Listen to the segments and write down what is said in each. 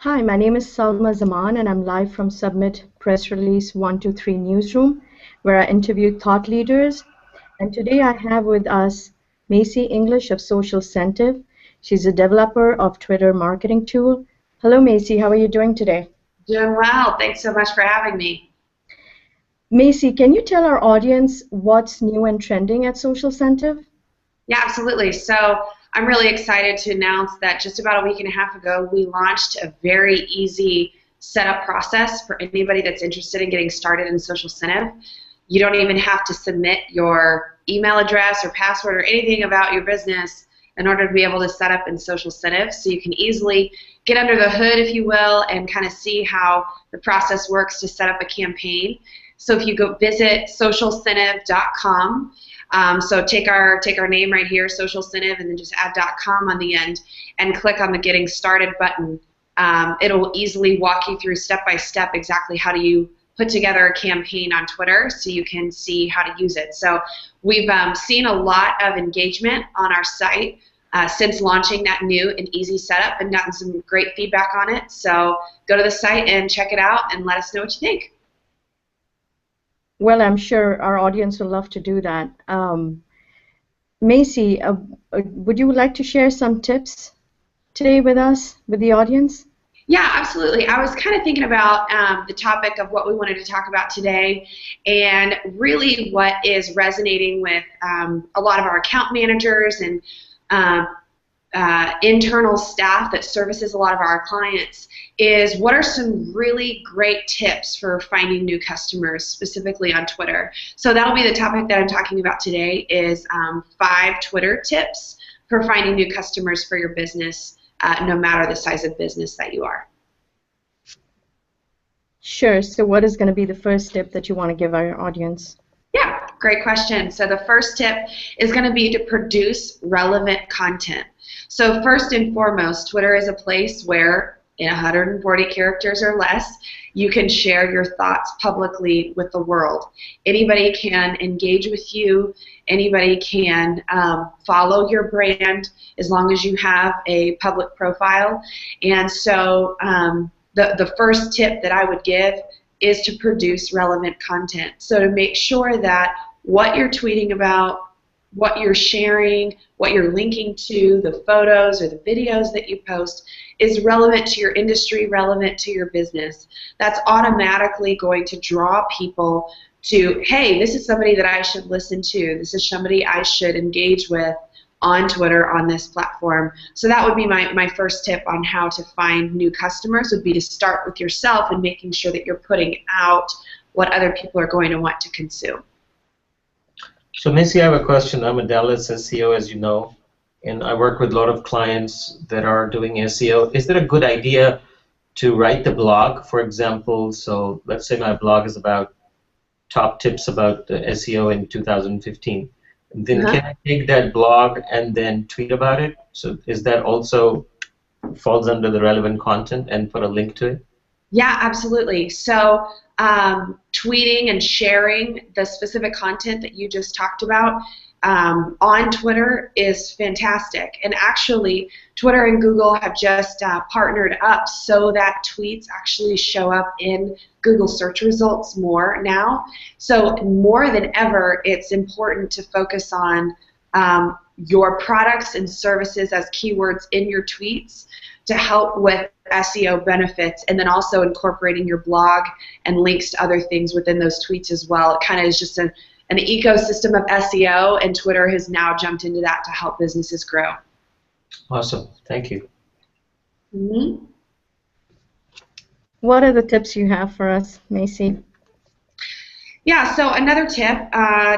Hi, my name is Salma Zaman, and I'm live from Submit Press Release 123 Newsroom, where I interview thought leaders. And today I have with us Macy English of Social Sentive. She's a developer of Twitter marketing tool. Hello, Macy. How are you doing today? Doing well. Thanks so much for having me. Macy, can you tell our audience what's new and trending at Social Sentive? Yeah, absolutely. So I'm really excited to announce that just about a week and a half ago, we launched a very easy setup process for anybody that's interested in getting started in Social Sentive. You don't even have to submit your email address or password or anything about your business in order to be able to set up in Social Sentive. So you can easily get under the hood, if you will, and kind of see how the process works to set up a campaign. So if you go visit socialsentive.com, so take our name right here, Social Sentive, and then just add .com on the end, and click on the Getting Started button. It'll easily walk you through step by step exactly how do you put together a campaign on Twitter so you can see how to use it. So we've seen a lot of engagement on our site since launching that new and easy setup and gotten some great feedback on it. So go to the site and check it out and let us know what you think. Well, I'm sure our audience will love to do that. Macy, would you like to share some tips today with us, with the audience? Yeah, absolutely. I was kind of thinking about the topic of what we wanted to talk about today, and really what is resonating with a lot of our account managers and uh, internal staff that services a lot of our clients is what are some really great tips for finding new customers, specifically on Twitter. So that'll be the topic that I'm talking about today is 5 Twitter tips for finding new customers for your business, no matter the size of business that you are. Sure. So what is going to be the first tip that you want to give our audience? Yeah, great question. So the first tip is going to be to produce relevant content. So first and foremost, Twitter is a place where in 140 characters or less, you can share your thoughts publicly with the world. Anybody can engage with you. Anybody can follow your brand as long as you have a public profile. And so the first tip that I would give is to produce relevant content. So to make sure that what you're tweeting about, what you're sharing, what you're linking to, the photos or the videos that you post is relevant to your industry, relevant to your business. That's automatically going to draw people to, hey, this is somebody that I should listen to. This is somebody I should engage with on Twitter, on this platform. So that would be my first tip on how to find new customers, would be to start with yourself and making sure that you're putting out what other people are going to want to consume. So Macy, I have a question. I'm a Dallas SEO, as you know, and I work with a lot of clients that are doing SEO. Is it a good idea to write the blog, for example? So let's say my blog is about top tips about the SEO in 2015. Then can I take that blog and then tweet about it? So is that also falls under the relevant content and put a link to it? Yeah, absolutely. So tweeting and sharing the specific content that you just talked about on Twitter is fantastic. And actually, Twitter and Google have just partnered up so that tweets actually show up in Google search results more now. So more than ever, it's important to focus on your products and services as keywords in your tweets to help with SEO benefits, and then also incorporating your blog and links to other things within those tweets as well. It kind of is just an ecosystem of SEO, and Twitter has now jumped into that to help businesses grow. Awesome. Thank you. Mm-hmm. What are the tips you have for us, Macy? Yeah, so another tip,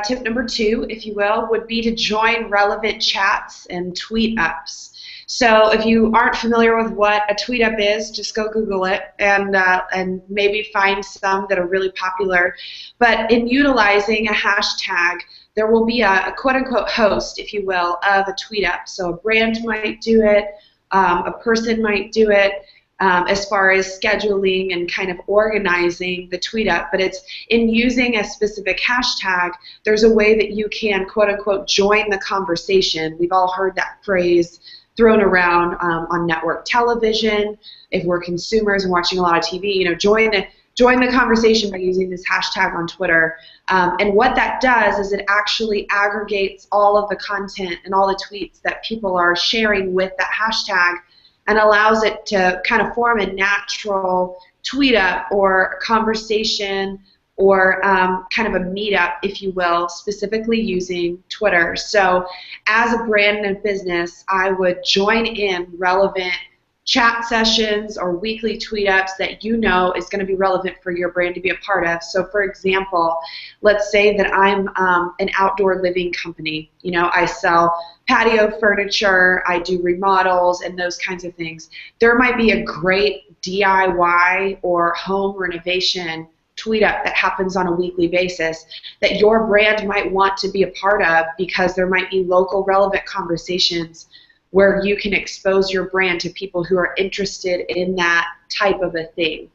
tip number 2, if you will, would be to join relevant chats and tweet ups. So if you aren't familiar with what a tweet up is, just go Google it and maybe find some that are really popular. But in utilizing a hashtag, there will be a quote-unquote host, if you will, of a tweet up. So a brand might do it, a person might do it, as far as scheduling and kind of organizing the tweet up, but it's in using a specific hashtag, there's a way that you can quote unquote join the conversation. We've all heard that phrase, thrown around on network television. If we're consumers and watching a lot of TV, join the conversation by using this hashtag on Twitter. And what that does is it actually aggregates all of the content and all the tweets that people are sharing with that hashtag and allows it to kind of form a natural tweet up or conversation or kind of a meetup, if you will, specifically using Twitter. So as a brand and business, I would join in relevant chat sessions or weekly tweet ups that you know is going to be relevant for your brand to be a part of. So for example, let's say that I'm an outdoor living company. I sell patio furniture, I do remodels and those kinds of things. There might be a great DIY or home renovation tweet up that happens on a weekly basis that your brand might want to be a part of because there might be local relevant conversations where you can expose your brand to people who are interested in that type of a thing.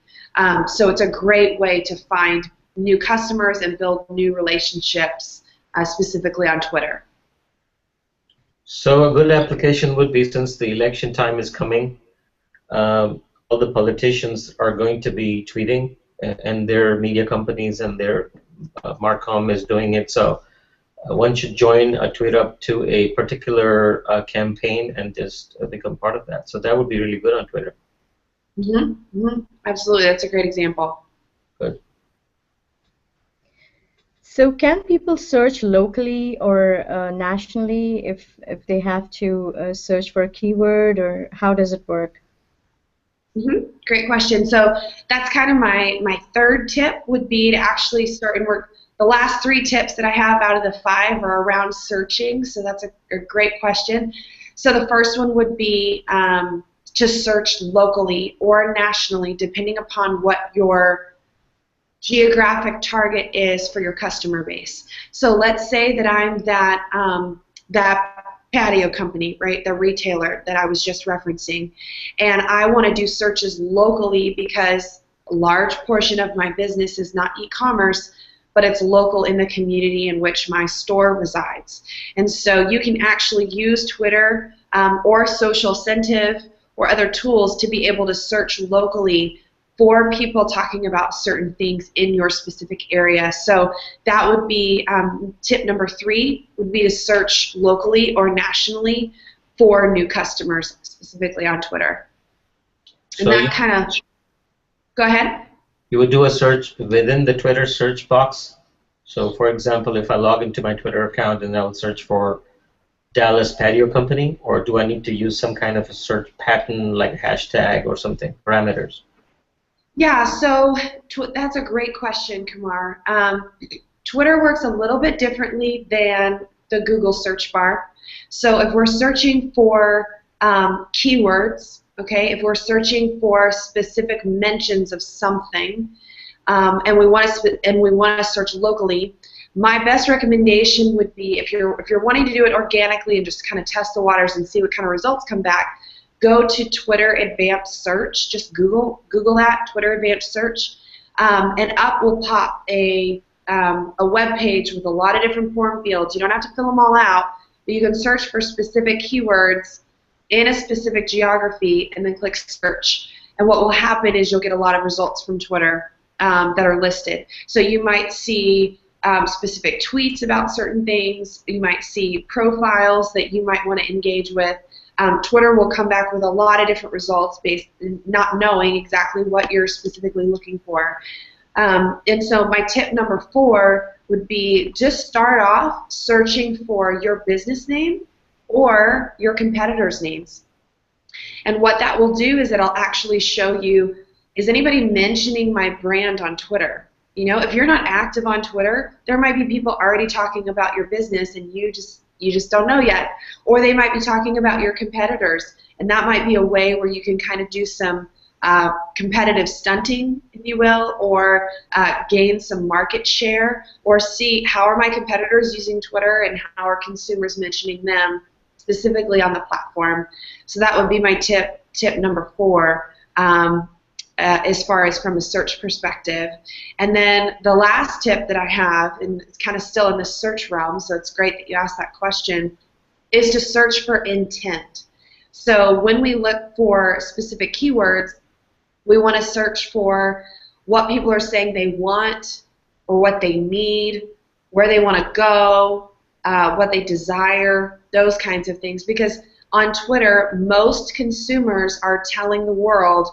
So it's a great way to find new customers and build new relationships, specifically on Twitter. So a good application would be, since the election time is coming, all the politicians are going to be tweeting, and their media companies and their Marcom is doing it. So one should join a tweet up to a particular campaign and just become part of that. So that would be really good on Twitter. Absolutely, that's a great example. Good. So can people search locally or nationally if they have to search for a keyword, or how does it work? Great question. So that's kind of my third tip would be to actually start and work. The last 3 tips that I have out of the 5 are around searching, so that's a great question. So the first one would be to search locally or nationally, depending upon what your geographic target is for your customer base. So let's say that I'm that patio company, right, the retailer that I was just referencing, and I want to do searches locally because a large portion of my business is not e-commerce, but it's local in the community in which my store resides. And so you can actually use Twitter or Social Sensitive or other tools to be able to search locally for people talking about certain things in your specific area. So that would be tip number 3, would be to search locally or nationally for new customers, specifically on Twitter. And So that kind of, go ahead. You would do a search within the Twitter search box. So for example, if I log into my Twitter account and I'll search for Dallas Patio Company, or do I need to use some kind of a search pattern like hashtag or something, parameters? Yeah, so that's a great question, Kumar. Twitter works a little bit differently than the Google search bar. So if we're searching for keywords, okay, if we're searching for specific mentions of something, and we want to search locally, my best recommendation would be, if you're wanting to do it organically and just kind of test the waters and see what kind of results come back, go to Twitter Advanced Search. Just Google that, Twitter Advanced Search, and up will pop a web page with a lot of different form fields. You don't have to fill them all out, but you can search for specific keywords in a specific geography and then click search. And what will happen is you'll get a lot of results from Twitter that are listed. So you might see specific tweets about certain things. You might see profiles that you might want to engage with. Twitter will come back with a lot of different results based on not knowing exactly what you're specifically looking for. And so my tip number 4 would be just start off searching for your business name or your competitors' names. And what that will do is it'll actually show you, is anybody mentioning my brand on Twitter? You know, if you're not active on Twitter, there might be people already talking about your business and you just don't know yet. Or they might be talking about your competitors, and that might be a way where you can kind of do some competitive stunting, if you will, or gain some market share, or see how are my competitors using Twitter and how are consumers mentioning them specifically on the platform. So that would be my tip number 4. As far as from a search perspective. And then the last tip that I have, and it's kind of still in the search realm, so it's great that you asked that question, is to search for intent. So when we look for specific keywords, we want to search for what people are saying they want or what they need, where they want to go, what they desire, those kinds of things. Because on Twitter, most consumers are telling the world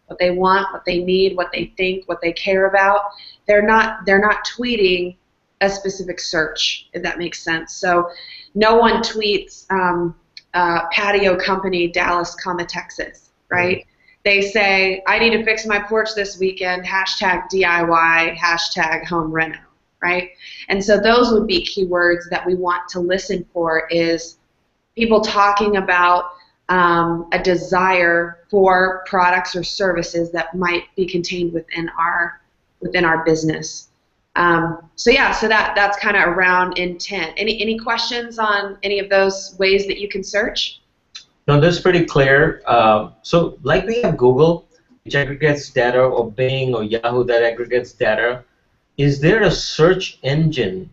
what they want, what they need, what they think, what they care about. They're not tweeting a specific search, if that makes sense. So no one tweets patio company Dallas, Texas, right? They say, I need to fix my porch this weekend, hashtag DIY, hashtag home reno, right? And so those would be keywords that we want to listen for, is people talking about a desire for products or services that might be contained within our business. So yeah, so that's kind of around intent. Any questions on any of those ways that you can search? No, that's pretty clear. So like we have Google, which aggregates data, or Bing or Yahoo that aggregates data, is there a search engine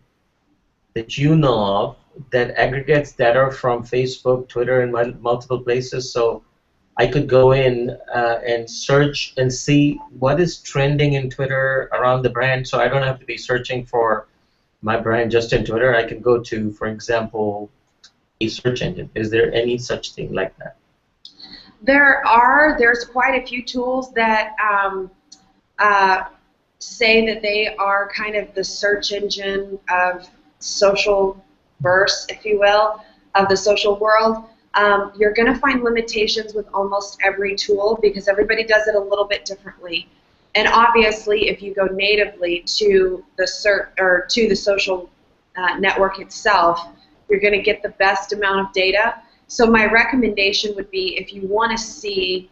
that you know of that aggregates data from Facebook, Twitter, and multiple places? So I could go in and search and see what is trending in Twitter around the brand, so I don't have to be searching for my brand just in Twitter. I can go to, for example, a search engine. Is there any such thing like that? There's quite a few tools that say that they are kind of the search engine of social verse, if you will, of the social world. You're going to find limitations with almost every tool because everybody does it a little bit differently. And obviously, if you go natively to the search or to the social network itself, you're going to get the best amount of data. So my recommendation would be, if you want to see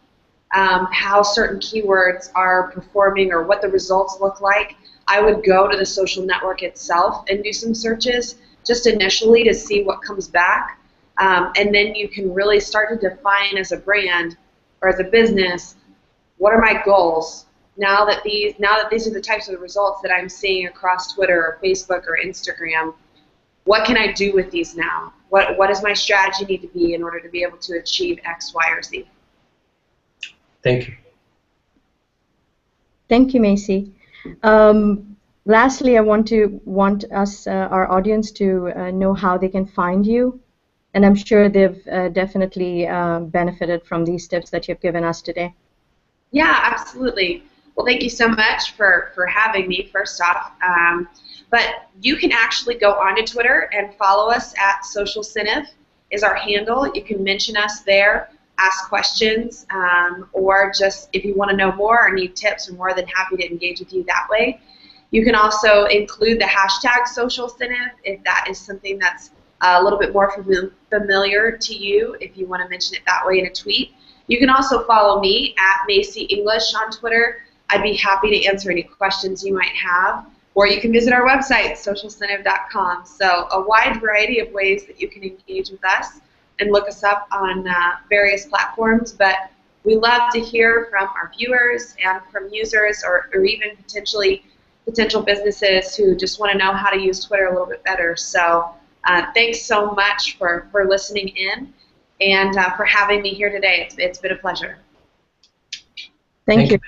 how certain keywords are performing or what the results look like, I would go to the social network itself and do some searches just initially to see what comes back. And then you can really start to define as a brand or as a business, what are my goals? Now that these are the types of results that I'm seeing across Twitter or Facebook or Instagram, what can I do with these now? What does my strategy need to be in order to be able to achieve X, Y, or Z? Thank you. Thank you, Macy. Lastly, I want us, our audience, to know how they can find you, and I'm sure they've definitely benefited from these tips that you've given us today. Yeah, absolutely. Well, thank you so much for having me, first off. But you can actually go onto Twitter and follow us at SocialCinev is our handle. You can mention us there, ask questions, or just if you want to know more or need tips, we're more than happy to engage with you that way. You can also include the hashtag SocialCinev if that is something that's a little bit more familiar to you, if you want to mention it that way in a tweet. You can also follow me at Macy English on Twitter. I'd be happy to answer any questions you might have. Or you can visit our website, socialcinev.com. So a wide variety of ways that you can engage with us and look us up on various platforms. But we love to hear from our viewers and from users or even potential businesses who just want to know how to use Twitter a little bit better. So thanks so much for listening in and for having me here today. It's been a pleasure. Thank you.